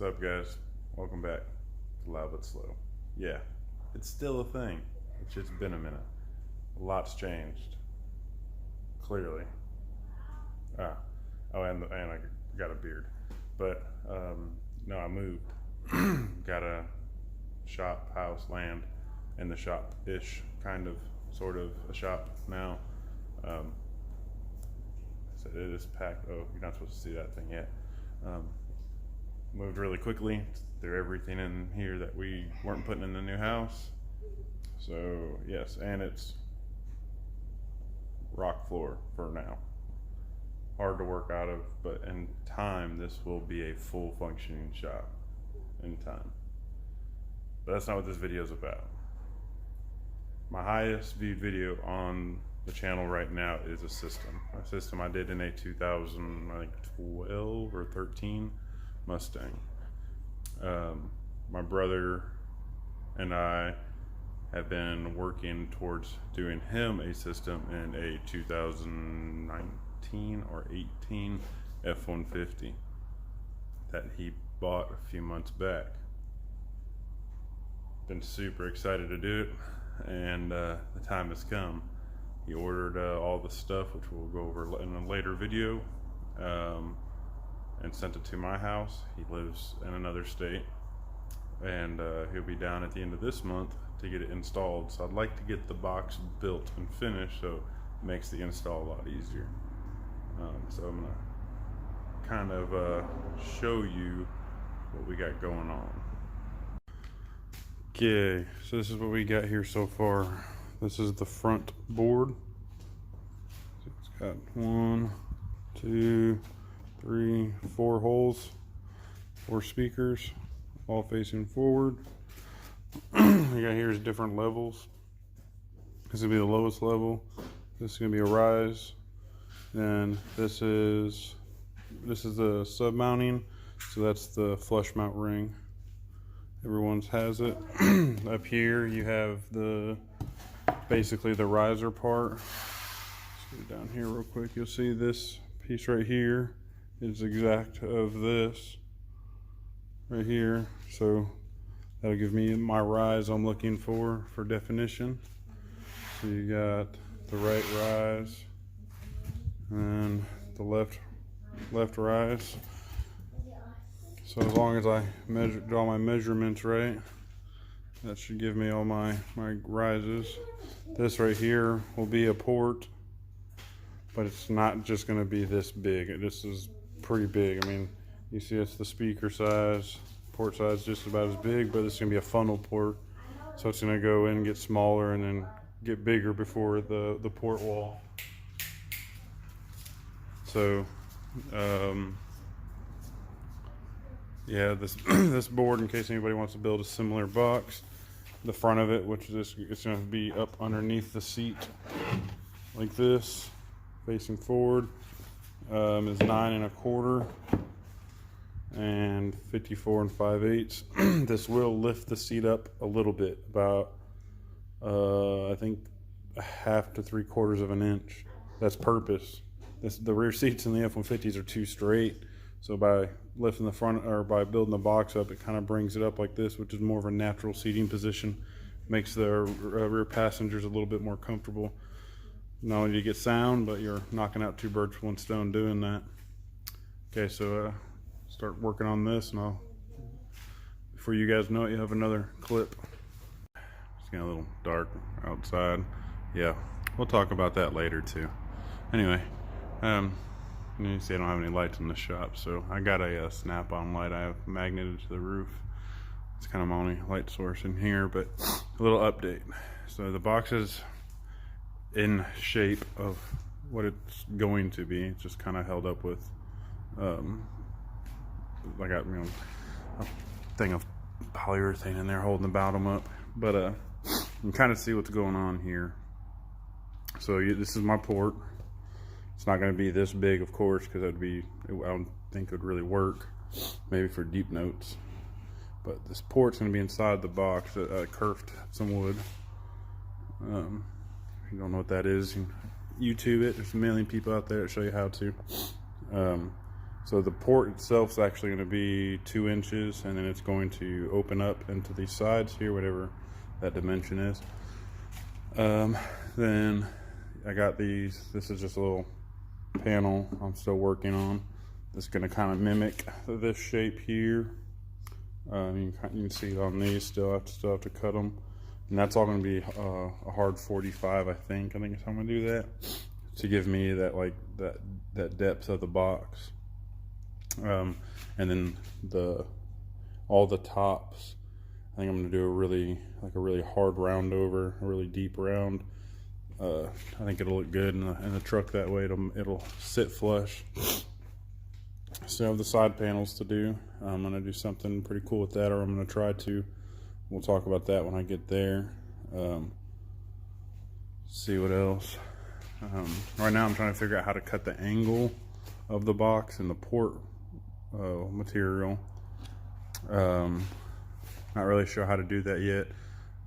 What's up, guys? Welcome back to Loud But Slow. Yeah, it's still a thing. It's just been a minute. A lot's changed. Clearly. And I got a beard. But no, I moved. Got a shop, house, land, in the shop-ish, kind of, sort of a shop now. So it is packed. Oh, you're not supposed to see that thing yet. Moved really quickly, threw everything in here that we weren't putting in the new house. So yes, and it's rock floor for now. Hard to work out of, but in time this will be a full functioning shop in time. But that's not what this video is about. My highest viewed video on the channel right now is a system I did in a 2012 or 13 Mustang. My brother and I have been working towards doing him a system in a 2019 or 18 F-150 that he bought a few months back. Been super excited to do it, and the time has come. He ordered all the stuff, which we'll go over in a later video, and sent it to my house. He lives in another state, and he'll be down at the end of this month to get it installed. So I'd like to get the box built and finished so it makes the install a lot easier. So I'm gonna kind of show you what we got going on. Okay, so this is what we got here so far. This is the front board. It's got 1, 2, 3, 4 holes, 4 speakers, all facing forward. We got here's different levels. This is gonna be the lowest level. This is gonna be a rise. And this is the sub mounting. So that's the flush mount ring. Everyone's has it. Up here you have basically the riser part. Let's go down here real quick. You'll see this piece right here is exact of this right here. So that'll give me my rise I'm looking for definition. So you got the right rise and the left rise. So as long as I do all my measurements right, that should give me all my rises. This right here will be a port, but it's not just going to be this big. This is pretty big. I mean, you see it's the speaker size, port size just about as big, but it's going to be a funnel port. So it's going to go in and get smaller and then get bigger before the port wall. So, yeah, this board, in case anybody wants to build a similar box, the front of it, which is it's going to be up underneath the seat like this, facing forward, is 9 1/4 and 54 5/8. This will lift the seat up a little bit, about I think 1/2 to 3/4 of an inch. That's purpose. The rear seats in the F-150s are too straight, so by lifting the front, or by building the box up, it kind of brings it up like this, which is more of a natural seating position. Makes the rear passengers a little bit more comfortable. Not only do you get sound, but you're knocking out 2 birds with 1 stone doing that. Okay, so start working on this, and before you guys know it, you have another clip. It's getting a little dark outside. Yeah, we'll talk about that later too. Anyway, you see I don't have any lights in the shop, so I got a snap-on light I have magneted to the roof. It's kind of my only light source in here, but a little update. So the box is in shape of what it's going to be. It's just kind of held up with I got a thing of polyurethane in there holding the bottom up, but you can kind of see what's going on here. So this is my port. It's not going to be this big, of course, because I don't think it would really work, maybe for deep notes. But this port's going to be inside the box. Kerfed some wood. If you don't know what that is, you can YouTube it. There's a million people out there that show you how to. So the port itself is actually going to be 2 inches, and then it's going to open up into these sides here, whatever that dimension is. Then I got these. This is just a little panel I'm still working on. It's going to kind of mimic this shape here. You can see it on these. Still have to cut them, and that's all going to be a hard 45. I think that's how I'm going to do that, to give me that that depth of the box. And then all the tops, I think I'm going to do a really hard round over, a really deep round. I think it'll look good in the truck that way. It'll sit flush. Still have the side panels to do. I'm going to do something pretty cool with that, or I'm going to try to. We'll talk about that when I get there. See what else. Right now I'm trying to figure out how to cut the angle of the box and the port material. Not really sure how to do that yet.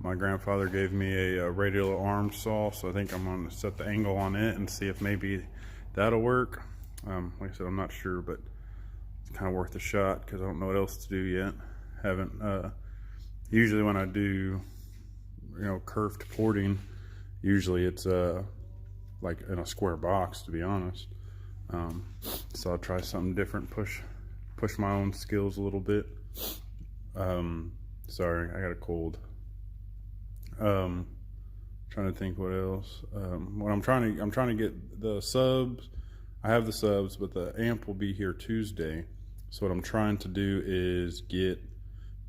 My grandfather gave me a radial arm saw, so I think I'm going to set the angle on it and see if maybe that'll work. Like I said, I'm not sure, but it's kind of worth a shot because I don't know what else to do yet. Haven't usually when I do kerfed porting, usually it's like in a square box, to be honest. So I'll try something different, push my own skills a little bit. Sorry, I got a cold. Trying to think what else. What I'm trying to get the subs. I have the subs, but the amp will be here Tuesday. So what I'm trying to do is get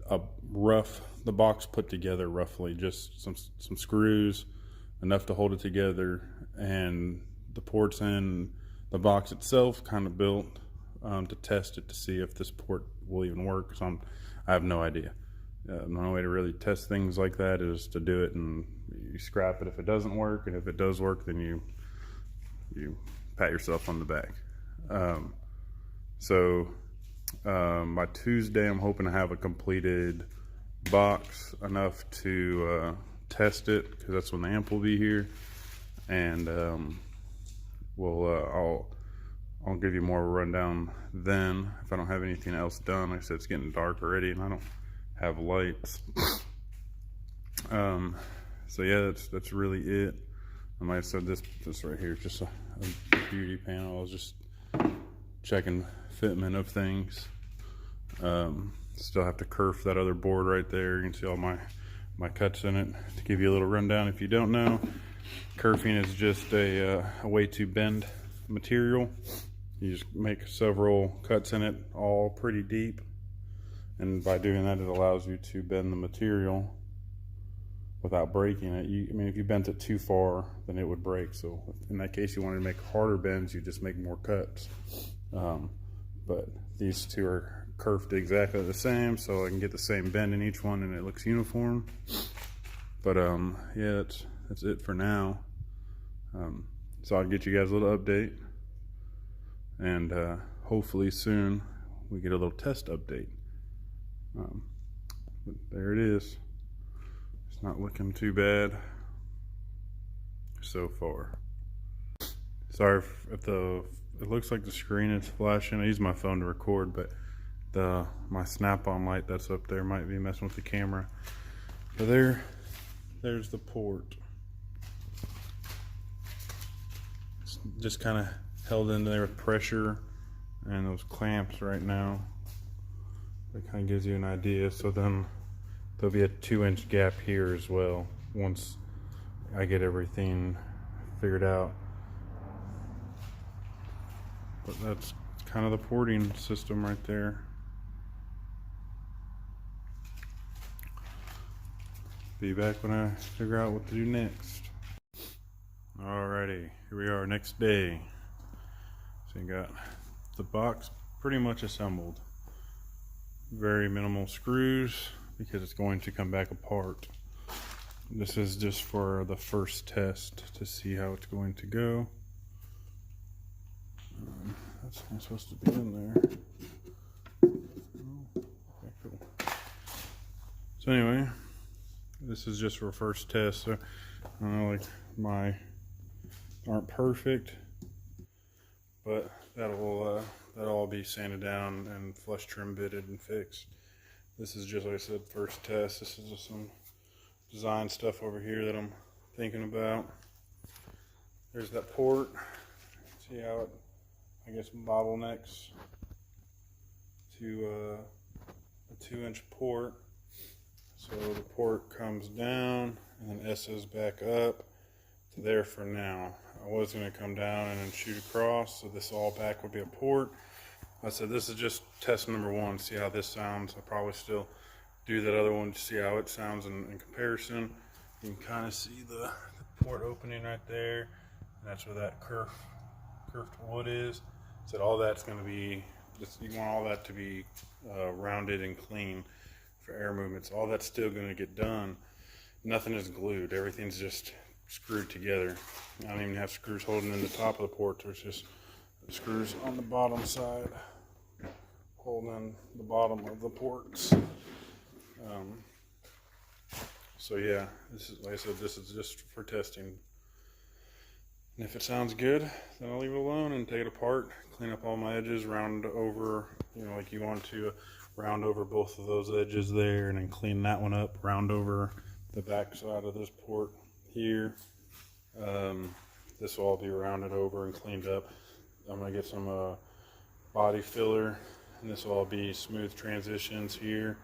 the box put together roughly, just some screws, enough to hold it together, and the ports in the box itself kind of built to test it to see if this port will even work. So I have no idea. The only way to really test things like that is to do it, and you scrap it if it doesn't work, and if it does work, then you pat yourself on the back. By Tuesday, I'm hoping to have a completed box, enough to test it, because that's when the amp will be here, and I'll give you more of a rundown then if I don't have anything else done. Like I said, it's getting dark already, and I don't have lights. So yeah, that's really it. And like I said, this right here is just a beauty panel. I was just checking fitment of things. Still have to kerf that other board right there. You can see all my cuts in it. To give you a little rundown, if you don't know, kerfing is just a way to bend material. You just make several cuts in it, all pretty deep, and by doing that, it allows you to bend the material without breaking it. If you bent it too far, then it would break. So in that case, you wanted to make harder bends, you just make more cuts. But these two are kerfed exactly the same, so I can get the same bend in each one, and it looks uniform. But yeah, that's it for now. So I'll get you guys a little update, and hopefully soon we get a little test update. But there it is. It's not looking too bad so far. Sorry if it looks like the screen is flashing. I use my phone to record, but my snap-on light that's up there might be messing with the camera. But there's the port. It's just kind of held in there with pressure and those clamps right now. That kind of gives you an idea. So then there'll be a 2-inch gap here as well once I get everything figured out. But that's kind of the porting system right there. Be back when I figure out what to do next. Alrighty, here we are, next day. So you got the box pretty much assembled. Very minimal screws because it's going to come back apart. This is just for the first test to see how it's going to go. That's not supposed to be in there. Oh, okay, cool. So anyway, this is just for first test. So I know, like, my aren't perfect, but that'll that'll all be sanded down and flush trim bitted and fixed. This is just, like I said, first test. This is just some design stuff over here that I'm thinking about. There's that port. See how it, I guess, bottlenecks to a 2-inch port. So the port comes down and then S's back up to there for now. I was going to come down and then shoot across, so this all back would be a port. I said this is just test number 1, see how this sounds. I'll probably still do that other one to see how it sounds in comparison. You can kind of see the port opening right there, and that's where that curved wood is. So all that's going to be, you want all that to be rounded and clean for air movements. All that's still going to get done. Nothing is glued. Everything's just screwed together. I don't even have screws holding in the top of the port. There's just screws on the bottom side holding in the bottom of the ports. So yeah, this is, like I said, this is just for testing. And if it sounds good, then I'll leave it alone and take it apart, clean up all my edges, round over, like you want to round over both of those edges there, and then clean that one up, round over the back side of this port here. This will all be rounded over and cleaned up. I'm going to get some body filler, and this will all be smooth transitions here.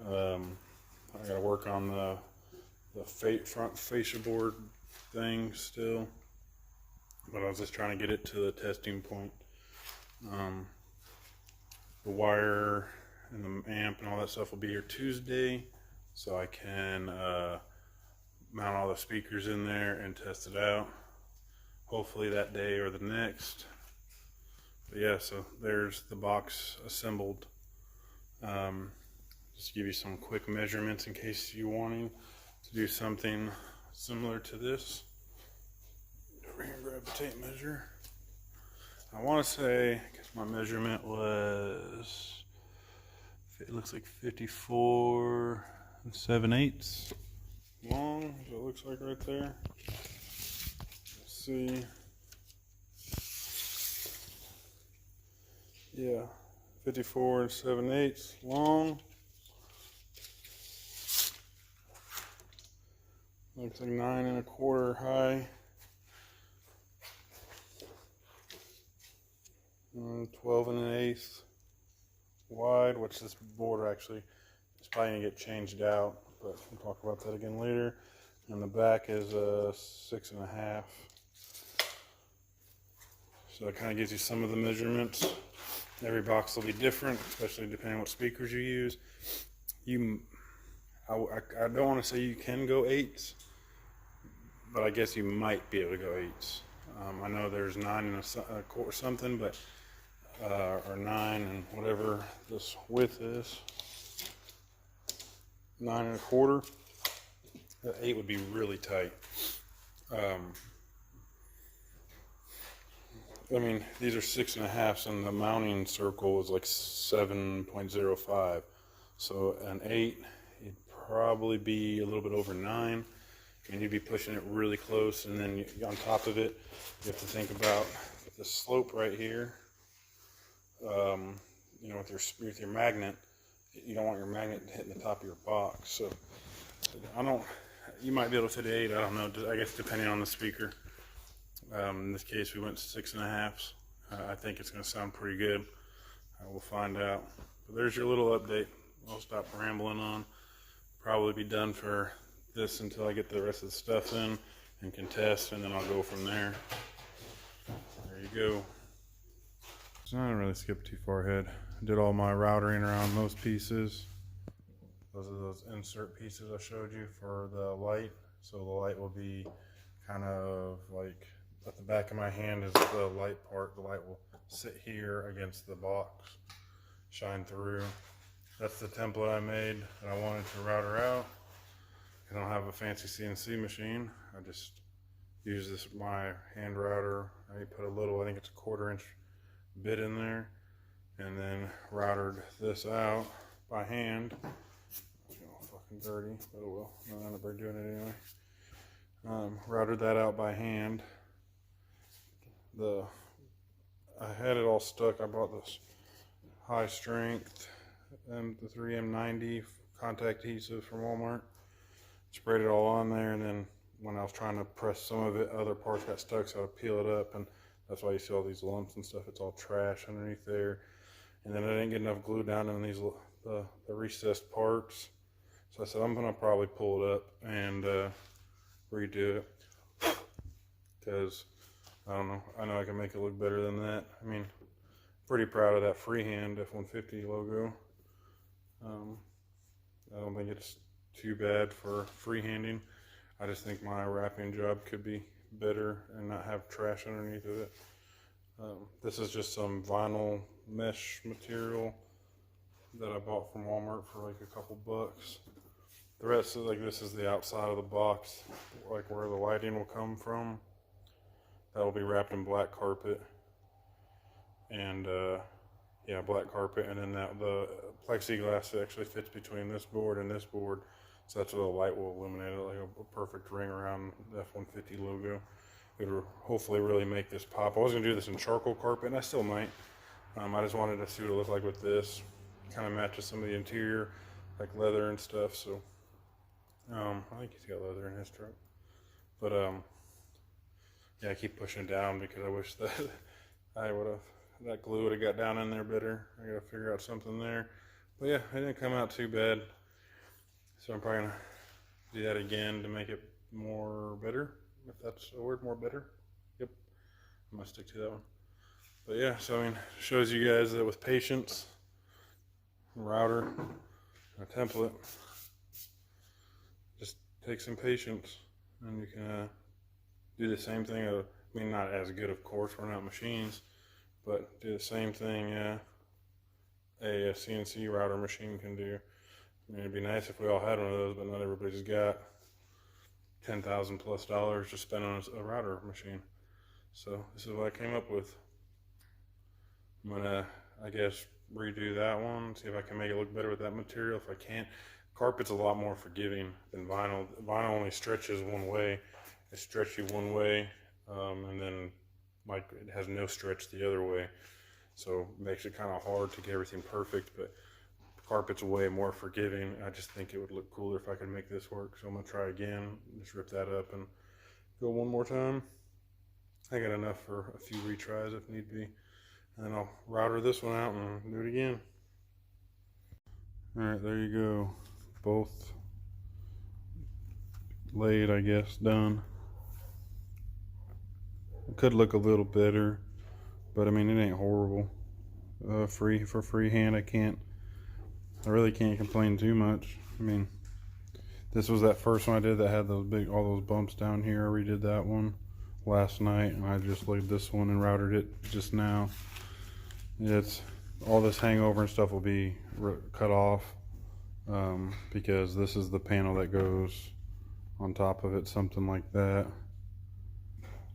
I got to work on the front fascia board thing still, but I was just trying to get it to the testing point. The wire and the amp and all that stuff will be here Tuesday, so I can mount all the speakers in there and test it out, hopefully that day or the next. But yeah, so there's the box assembled. Just give you some quick measurements in case you're wanting to do something similar to this. Over here and grab the tape measure. I want to say, because my measurement was, it looks like 54 7/8 long, as it looks like right there. Let's see. Yeah, 54 7/8 long. Looks like 9 1/4 high. 12 1/8 wide, which this board actually is probably gonna get changed out, but we'll talk about that again later. And the back is 6 1/2. So it kind of gives you some of the measurements. Every box will be different, especially depending on what speakers you use. I don't want to say you can go 8s, but I guess you might be able to go 8s. I know there's 9 1/4 something, but or 9 and whatever this width is, 9 1/4. The 8 would be really tight. I mean, these are 6 1/2s, and the mounting circle is like 7.05. So an 8, you'd probably be a little bit over 9. And you'd be pushing it really close, and then on top of it, you have to think about the slope right here. With your magnet, you don't want your magnet hitting the top of your box. So you might be able to fit 8. I don't know. I guess depending on the speaker. In this case, we went 6 1/2s. I think it's going to sound pretty good. We'll find out. But there's your little update. I'll stop rambling on. Probably be done for this until I get the rest of the stuff in and can test, and then I'll go from there. There you go. So I didn't really skip too far ahead. I did all my routering around those pieces. Those are those insert pieces I showed you for the light. So the light will be kind of like at the back of my hand is the light part. The light will sit here against the box, shine through. That's the template I made that I wanted to router out. I don't have a fancy CNC machine. I just use my hand router. I put a little, I think it's a 1/4 inch bit in there, and then routered this out by hand. It's all fucking dirty, but it will. I'm not gonna be doing it anyway. Routed that out by hand. The I had it all stuck. I bought this high strength and the 3M90 contact adhesive from Walmart. Sprayed it all on there, and then when I was trying to press some of it, other parts got stuck, so I peel it up, and that's why you see all these lumps and stuff. It's all trash underneath there. And then I didn't get enough glue down in these the recessed parts. So I said I'm gonna probably pull it up and redo it, because I don't know. I know I can make it look better than that. I mean, pretty proud of that freehand F-150 logo. I don't think it's too bad for freehanding. I just think my wrapping job could be better and not have trash underneath of it. This is just some vinyl mesh material that I bought from Walmart for like a couple bucks. The rest is like, this is the outside of the box, like where the lighting will come from. That will be wrapped in black carpet, and yeah, black carpet, and then the plexiglass actually fits between this board and this board, so that's where the light will illuminate it, like a perfect ring around the F-150 logo. It would hopefully really make this pop. I was gonna do this in charcoal carpet, and I still might. I just wanted to see what it looked like with this. Kind of matches some of the interior, like leather and stuff. So I think he's got leather in his truck, but yeah, I keep pushing it down because I wish that that glue would have got down in there better. I gotta figure out something there. But yeah, it didn't come out too bad. So I'm probably gonna do that again to make it more better, if that's a word, more better. Yep, I'm gonna stick to that one. But yeah, so I mean, shows you guys that with patience, router, a template, just take some patience, and you can do the same thing. I mean, not as good, of course, we're not machines, but do the same thing a CNC router machine can do. I mean, it'd be nice if we all had one of those, but not everybody's got $10,000 plus to spend on a router machine. So this is what I came up with. I'm gonna, I guess, redo that one, see if I can make it look better with that material. If I can't, carpet's a lot more forgiving than vinyl. Vinyl only stretches one way. It stretches you one way, and then like it has no stretch the other way. So it makes it kind of hard to get everything perfect, but carpet's way more forgiving. I just think it would look cooler if I could make this work. So I'm gonna try again, just rip that up and go one more time. I got enough for a few retries if need be. And then I'll router this one out and do it again. All right, there you go. Both laid, I guess, done. It could look a little better, but I mean, it ain't horrible. For freehand, I really can't complain too much. I mean, this was that first one I did that had those all those bumps down here. I redid that one last night, and I just laid this one and routed it just now. It's all this hangover and stuff will be cut off, because this is the panel that goes on top of it, something like that.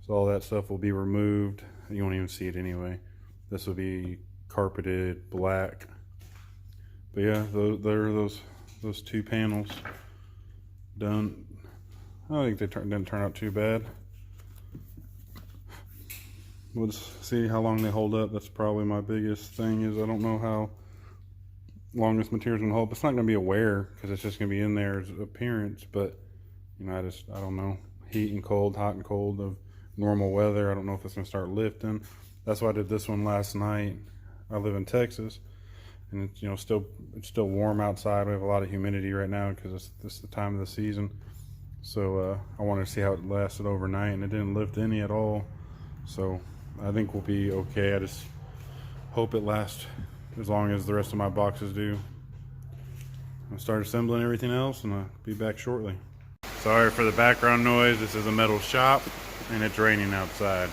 So all that stuff will be removed. You won't even see it anyway. This will be carpeted black. But yeah, those two panels done. I don't think they didn't turn out too bad. We'll just see how long they hold up. That's probably my biggest thing, is I don't know how long this material is gonna hold. It's not gonna be a wear because it's just gonna be in there as appearance. But you know, I don't know. Heat and cold, hot and cold of normal weather. I don't know if it's gonna start lifting. That's why I did this one last night. I live in Texas, and it's, you know, it's still warm outside. We have a lot of humidity right now because this is the time of the season. So I wanted to see how it lasted overnight, and it didn't lift any at all. So I think we'll be okay. I just hope it lasts as long as the rest of my boxes do. I'll start assembling everything else, and I'll be back shortly. Sorry for the background noise. This is a metal shop, and it's raining outside.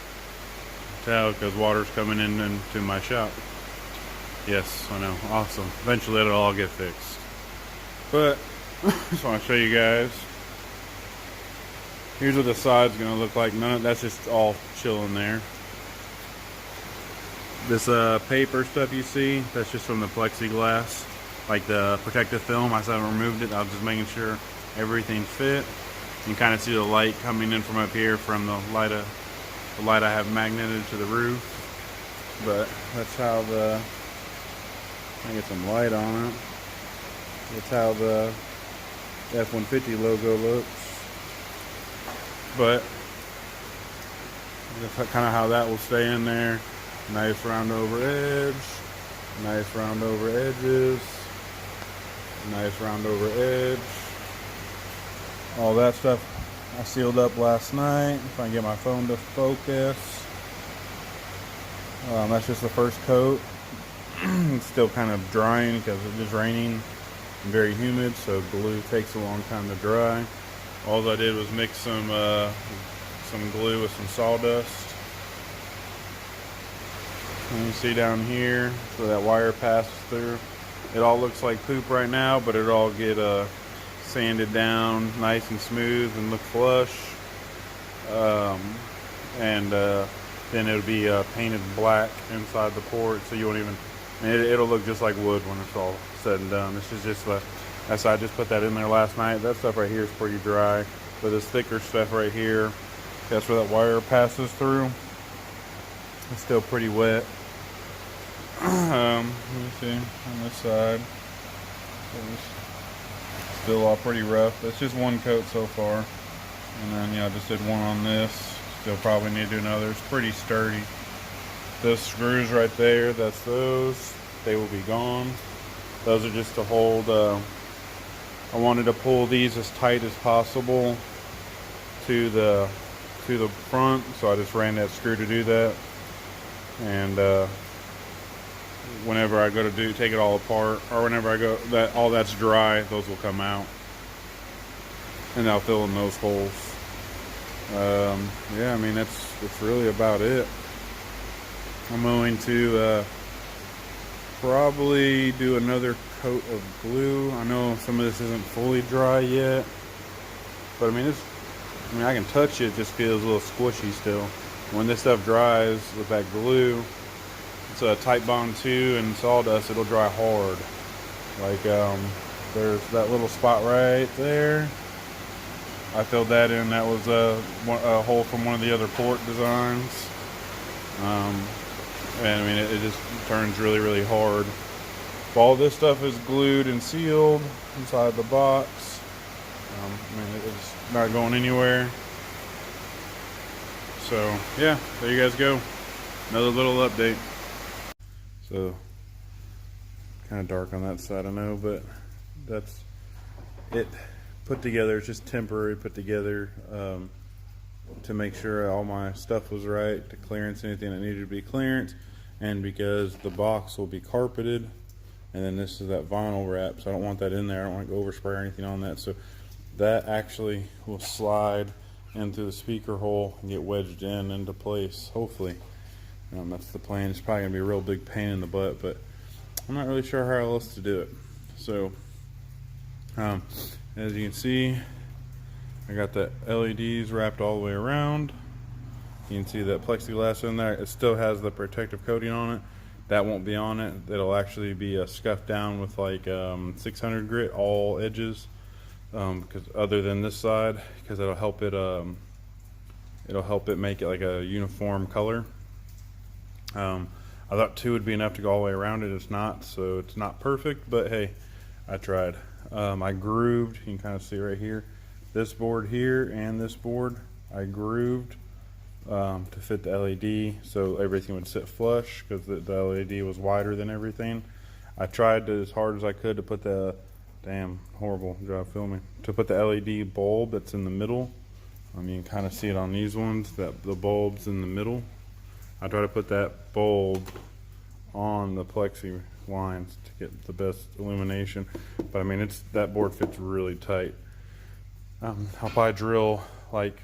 Tell, because water's coming into my shop. Yes, I know. Awesome. Eventually it'll all get fixed. But just want to show you guys. Here's what the side's gonna look like. That's just all chilling there. This paper stuff you see, that's just from the plexiglass, like the protective film. I still haven't removed it. I was just making sure everything fit. You can kind of see the light coming in from up here from the light I have magneted to the roof. but that's how the, I get some light on it. That's how the F-150 logo looks. But that's kind of how that will stay in there. Nice round over edge, nice round over edges, nice round over edge. All that stuff I sealed up last night. If I can get my phone to focus. That's just the first coat. It's still kind of drying because it is raining and very humid, so glue takes a long time to dry. All I did was mix some glue with some sawdust. And you see down here where that wire passes through. It all looks like poop right now, but it'll all get sanded down nice and smooth and look flush. Then it'll be painted black inside the port, so you won't even, it'll look just like wood when it's all said and done. This is just I just put that in there last night. That stuff right here is pretty dry, but this thicker stuff right here, that's where that wire passes through. It's still pretty wet. Let me see on this side. It's still all pretty rough. That's just one coat so far, and then I just did one on this. Still probably need to do another. It's pretty sturdy. Those screws right there, that's those. They will be gone. Those are just to hold. I wanted to pull these as tight as possible to the front, so I just ran that screw to do that. And whenever I go to take it all apart, or whenever I go, all that's dry, those will come out, and I'll fill in those holes. Yeah, I mean that's really about it. I'm going to probably do another coat of glue. I know some of this isn't fully dry yet, but I mean I can touch it. It just feels a little squishy still. When this stuff dries with that glue, it's a tight bond too, and sawdust, it'll dry hard. Like there's that little spot right there. I filled that in. That was a hole from one of the other port designs. And I mean, it just turns really, really hard. All this stuff is glued and sealed inside the box. I mean, it's not going anywhere. So yeah, there you guys go. Another little update. So kind of dark on that side, I know, but that's it. Put together, it's just temporary put together to make sure all my stuff was right, to clearance anything that needed to be clearance, and because the box will be carpeted, and then this is that vinyl wrap, so I don't want that in there. I don't want to overspray or anything on that, so that actually will slide in through the speaker hole and get wedged into place, hopefully. That's the plan. It's probably going to be a real big pain in the butt, but I'm not really sure how else to do it. So as you can see, I got the LEDs wrapped all the way around. You can see that plexiglass in there. It still has the protective coating on it. That won't be on it. It'll actually be scuffed down with like 600 grit all edges, because other than this side, because it'll help it make it like a uniform color. I thought 2 would be enough to go all the way around it. It's not, so it's not perfect, but hey, I tried. I grooved, you can kind of see right here, this board here and this board, I grooved to fit the LED so everything would sit flush, because the LED was wider than everything. I tried as hard as I could to put the, damn horrible job filming, to put the LED bulb that's in the middle. You can kind of see it on these ones, that the bulb's in the middle. I try to put that bulb on the plexi lines to get the best illumination, but I mean that board fits really tight. I'll probably drill like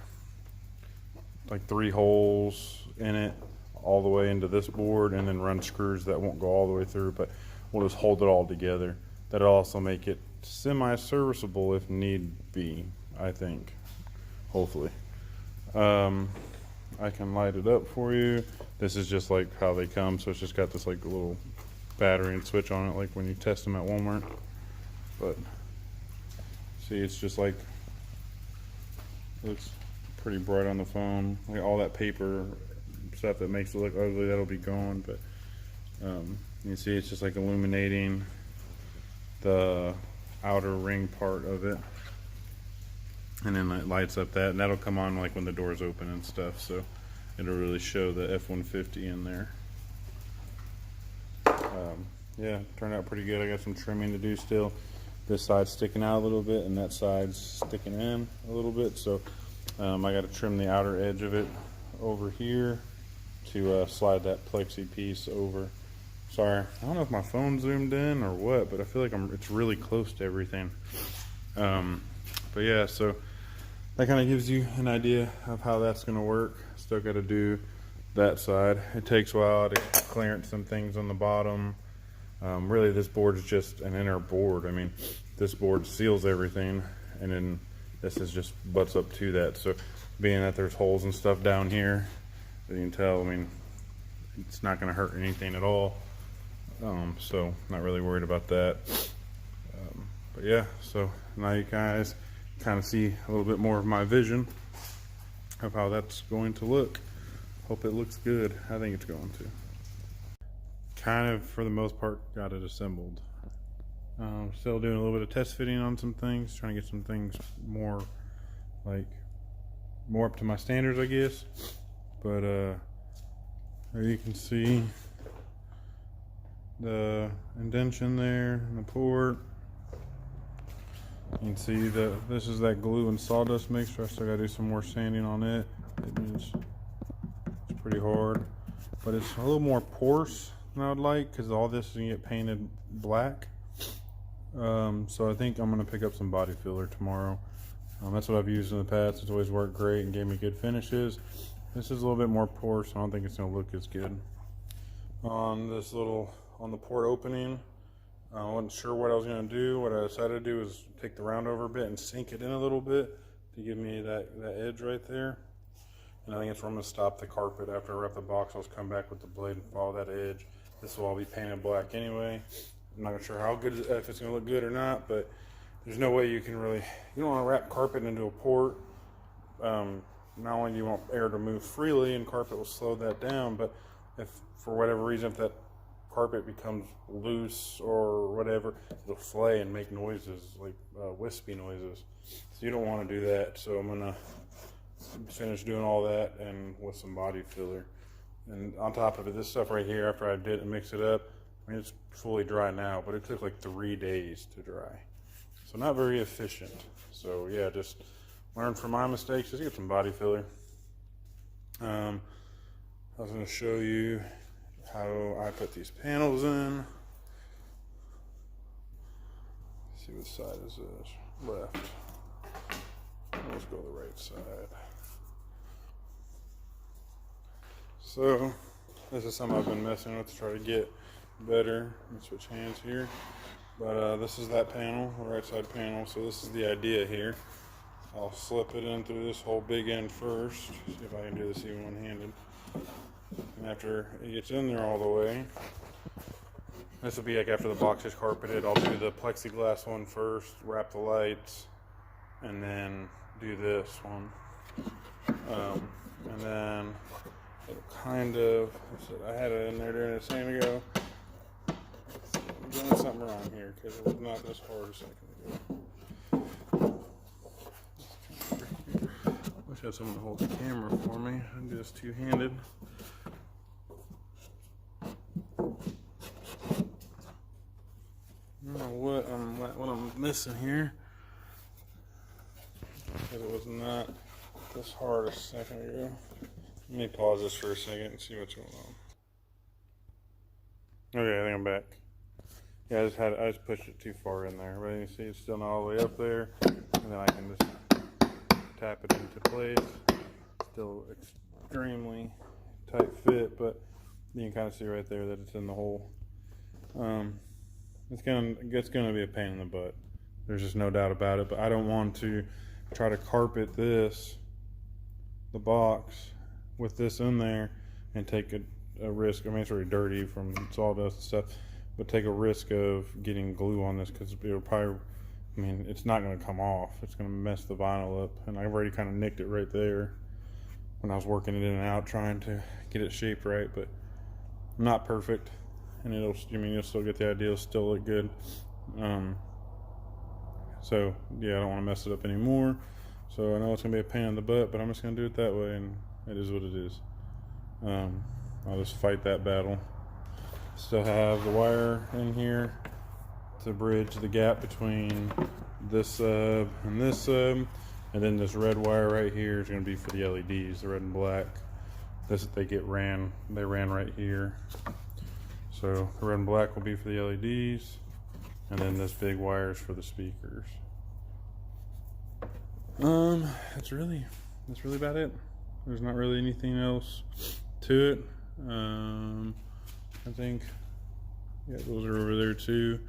3 holes in it all the way into this board, and then run screws that won't go all the way through, but we'll just hold it all together. That'll also make it semi-serviceable if need be, I think, hopefully. I can light it up for you. This is just like how they come, so it's just got this like little battery and switch on it, like when you test them at Walmart. But see, it's just like, looks pretty bright on the phone. Like all that paper stuff that makes it look ugly, that'll be gone. But you can see it's just like illuminating the outer ring part of it, and then it lights up that, and that'll come on like when the doors open and stuff, so it'll really show the F-150 in there. Yeah, turned out pretty good. I got some trimming to do still. This side's sticking out a little bit and that side's sticking in a little bit, so I got to trim the outer edge of it over here to slide that plexi piece over. Sorry, I don't know if my phone zoomed in or what, but I feel like it's really close to everything. But yeah, so that kind of gives you an idea of how that's going to work. Still got to do that side. It takes a while to clearance some things on the bottom. Really, this board is just an inner board. I mean, this board seals everything, and then this is just butts up to that. So being that there's holes and stuff down here, you can tell, I mean, it's not going to hurt anything at all. So not really worried about that. But yeah, so now you guys kind of see a little bit more of my vision of how that's going to look. Hope it looks good. I think it's going to. Kind of, for the most part, got it assembled. Still doing a little bit of test fitting on some things, trying to get some things more up to my standards, I guess. But there you can see the indentation there in the port. You can see that this is that glue and sawdust mixture. I still gotta do some more sanding on it. It means it's pretty hard, but it's a little more porous than I would like, because all this is gonna get painted black. So I think I'm gonna pick up some body filler tomorrow. That's what I've used in the past. It's always worked great and gave me good finishes. This is a little bit more porous, so I don't think it's gonna look as good. On the port opening, I wasn't sure what I was gonna do. What I decided to do is take the round over bit and sink it in a little bit to give me that edge right there. And I think it's where I'm gonna stop the carpet. After I wrap the box, I'll just come back with the blade and follow that edge. This will all be painted black anyway. I'm not sure how good, if it's gonna look good or not, but there's no way you can really, you don't wanna wrap carpet into a port. Not only do you want air to move freely, and carpet will slow that down, but if for whatever reason, if that carpet becomes loose or whatever, it'll flay and make noises, like wispy noises. So you don't want to do that. So I'm gonna finish doing all that and with some body filler. And on top of it, this stuff right here, after I did and mix it up, I mean, it's fully dry now, but it took like 3 days to dry. So not very efficient. So yeah, just learn from my mistakes. Just get some body filler. I was going to show you how I put these panels in. Let's see what side is this? Left. Let's go to the right side. So this is something I've been messing with to try to get better. Let me switch hands here. But this is that panel, the right side panel. So this is the idea here. I'll slip it in through this whole big end first. See if I can do this even one-handed. And after it gets in there all the way, this will be like after the box is carpeted, I'll do the plexiglass one first, wrap the lights, and then do this one. And then it'll kind of, I had it in there during the same ago. I'm doing something wrong here because it was not this hard a second ago. Wish I had someone to hold the camera for me. I can do this two-handed. I don't know what I'm missing here, because it was not this hard a second ago. Let me pause this for a second and see what's going on. Okay, I think I'm back. Yeah, I just pushed it too far in there, but you can see it's still not all the way up there, and then I can just tap it into place. Still extremely tight fit, but you can kind of see right there that it's in the hole. It's gonna be a pain in the butt. There's just no doubt about it. But I don't want to try to carpet the box with this in there, and take a risk. I mean, it's already dirty from sawdust and stuff, but take a risk of getting glue on this, because it'll probably, I mean, it's not gonna come off. It's gonna mess the vinyl up, and I've already kind of nicked it right there. when I was working it in and out, trying to get it shaped right, but not perfect. And you'll still get the idea, it'll still look good. So yeah, I don't want to mess it up anymore. So I know it's gonna be a pain in the butt, but I'm just gonna do it that way, and it is what it is. I'll just fight that battle. Still have the wire in here to bridge the gap between this sub and this sub, and then this red wire right here is going to be for the LEDs, the red and black. They ran right here. So the red and black will be for the LEDs, and then this big wire is for the speakers. That's really about it. There's not really anything else to it. I think, yeah, those are over there too.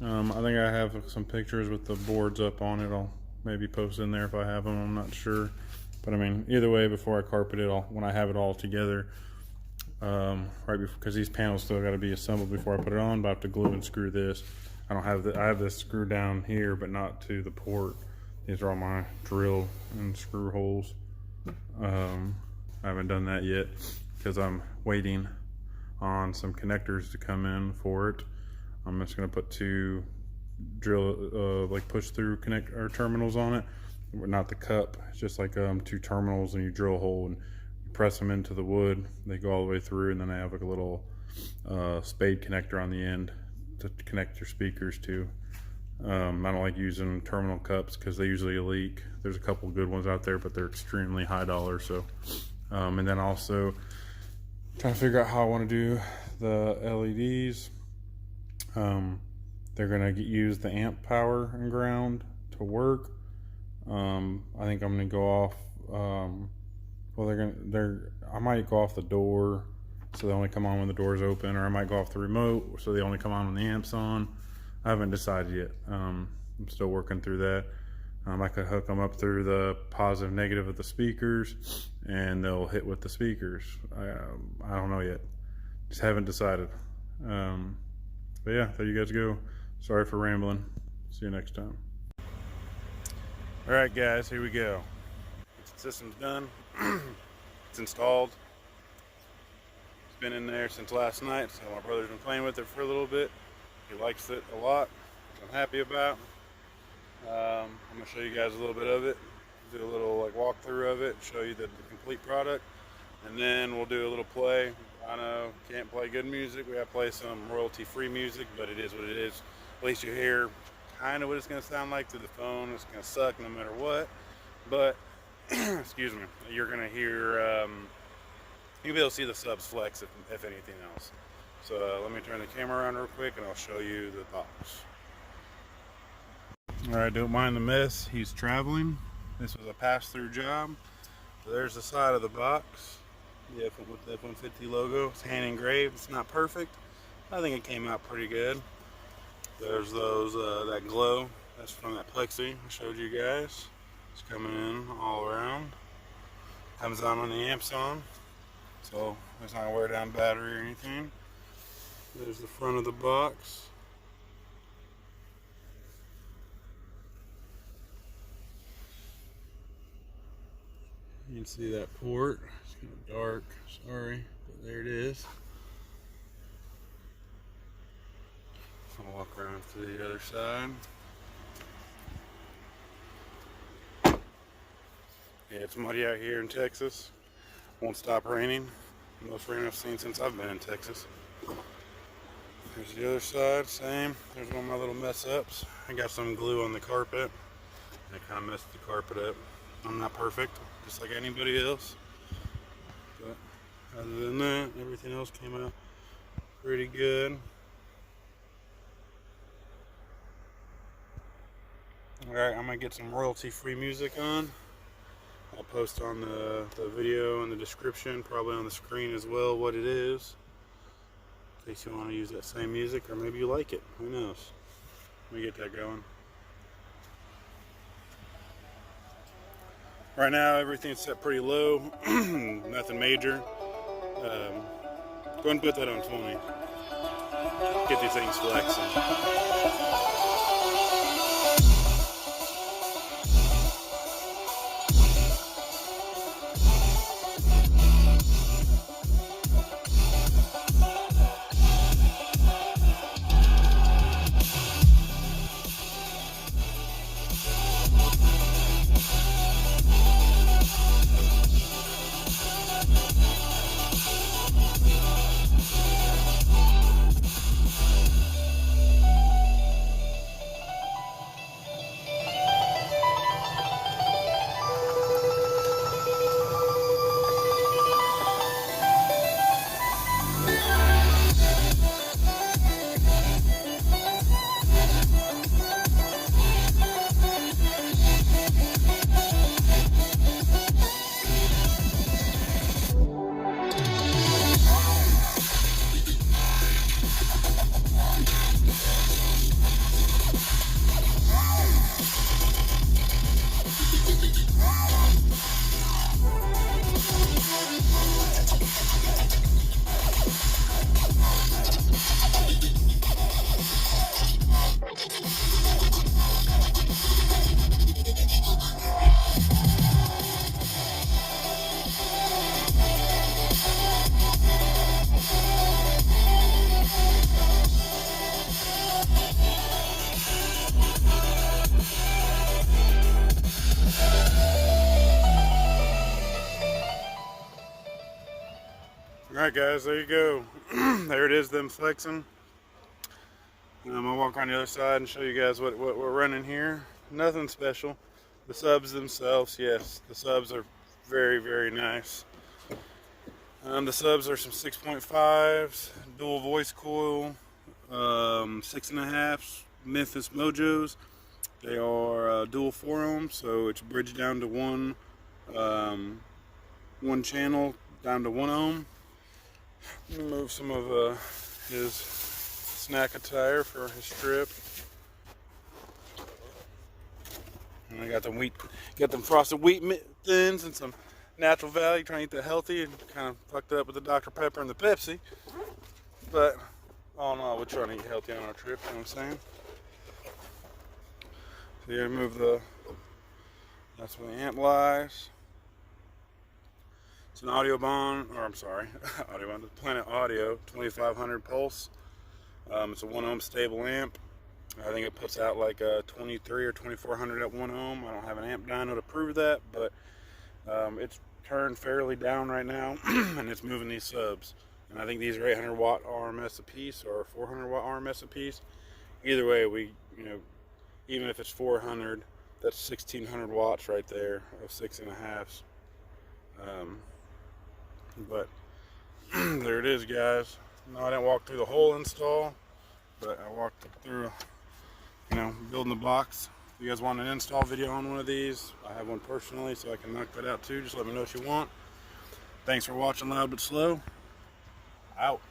I think I have some pictures with the boards up on it. I'll maybe post in there if I have them. I'm not sure, but I mean, either way, before I carpet it, when I have it all together, right before, because these panels still got to be assembled before I put it on. But I have to glue and screw this. I have this screw down here, but not to the port. These are all my drill and screw holes. I haven't done that yet because I'm waiting on some connectors to come in for it. I'm just gonna put two drill like push through terminals on it, not the cup. It's just like two terminals, and you drill a hole and you press them into the wood. They go all the way through, and then I have like a little spade connector on the end to connect your speakers to. I don't like using terminal cups because they usually leak. There's a couple good ones out there, but they're extremely high dollar. So, and then also trying to figure out how I want to do the LEDs. They're gonna use the amp power and ground to work. I think I'm gonna go off. I might go off the door, so they only come on when the door's open, or I might go off the remote, so they only come on when the amp's on. I haven't decided yet. I'm still working through that. I could hook them up through the positive, negative of the speakers, and they'll hit with the speakers. I don't know yet. Just haven't decided. But yeah, there you guys go. Sorry for rambling. See you next time. All right, guys, here we go. The system's done. It's installed. It's been in there since last night, so my brother's been playing with it for a little bit. He likes it a lot, which I'm happy about. I'm gonna show you guys a little bit of it, do a little like walkthrough of it, show you the complete product, and then we'll do a little play. I know can't play good music. We have to play some royalty-free music, but it is what it is. At least you hear kind of what it's gonna sound like through the phone. It's gonna suck no matter what, but excuse me, you're gonna hear. You'll be able to see the subs flex if anything else. So let me turn the camera around real quick and I'll show you the box. Alright, don't mind the mess. He's traveling. This was a pass-through job. So there's the side of the box. Yeah, with the F-150 logo. It's hand engraved. It's not perfect. I think it came out pretty good. There's those that glow. That's from that plexi I showed you guys. It's coming in all around. Comes on when the amp's on. So it's not gonna wear down battery or anything. There's the front of the box. You can see that port. It's kind of dark, sorry, but there it is. I'll walk around to the other side. Yeah, it's muddy out here in Texas. Won't stop raining. Most rain I've seen since I've been in Texas. There's the other side, same. There's one of my little mess ups. I got some glue on the carpet. And it kind of messed the carpet up. I'm not perfect, just like anybody else. But other than that, everything else came out pretty good. Alright, I'm going to get some royalty-free music on. I'll post on the video in the description, probably on the screen as well, what it is. In case you want to use that same music, or maybe you like it. Who knows? Let me get that going. Right now, everything's set pretty low. Nothing major. Go ahead and put that on 20. Get these things flexing. Alright guys, there you go. There it is, them flexing. I'm gonna walk on the other side and show you guys what we're running here. Nothing special. The subs themselves, yes, the subs are very, very nice. The subs are some 6.5s, dual voice coil, 6.5 Memphis MOJOs. They are dual 4 ohms, so it's bridged down to one channel down to 1 ohm. Move some of his snack attire for his trip. And I got them frosted wheat thins and some Natural Valley, trying to eat that healthy, and kind of fucked up with the Dr. Pepper and the Pepsi. But all in all, we're trying to eat healthy on our trip, you know what I'm saying? So you're gonna move that's where the amp lies. It's an audio bond, or I'm sorry, audio bond, Planet Audio 2500 pulse. It's a 1 ohm stable amp. I think it puts out like a 23 or 2400 at 1 ohm. I don't have an amp dyno to prove that, but it's turned fairly down right now, and it's moving these subs. And I think these are 800 watt RMS a piece or 400 watt RMS a piece. Either way, even if it's 400, that's 1600 watts right there of 6.5s. But there it is, guys. No, I didn't walk through the whole install, but I walked through, building the box. If you guys want an install video on one of these, I have one personally, so I can knock that out too. Just let me know what you want. Thanks for watching Loud But Slow. Out.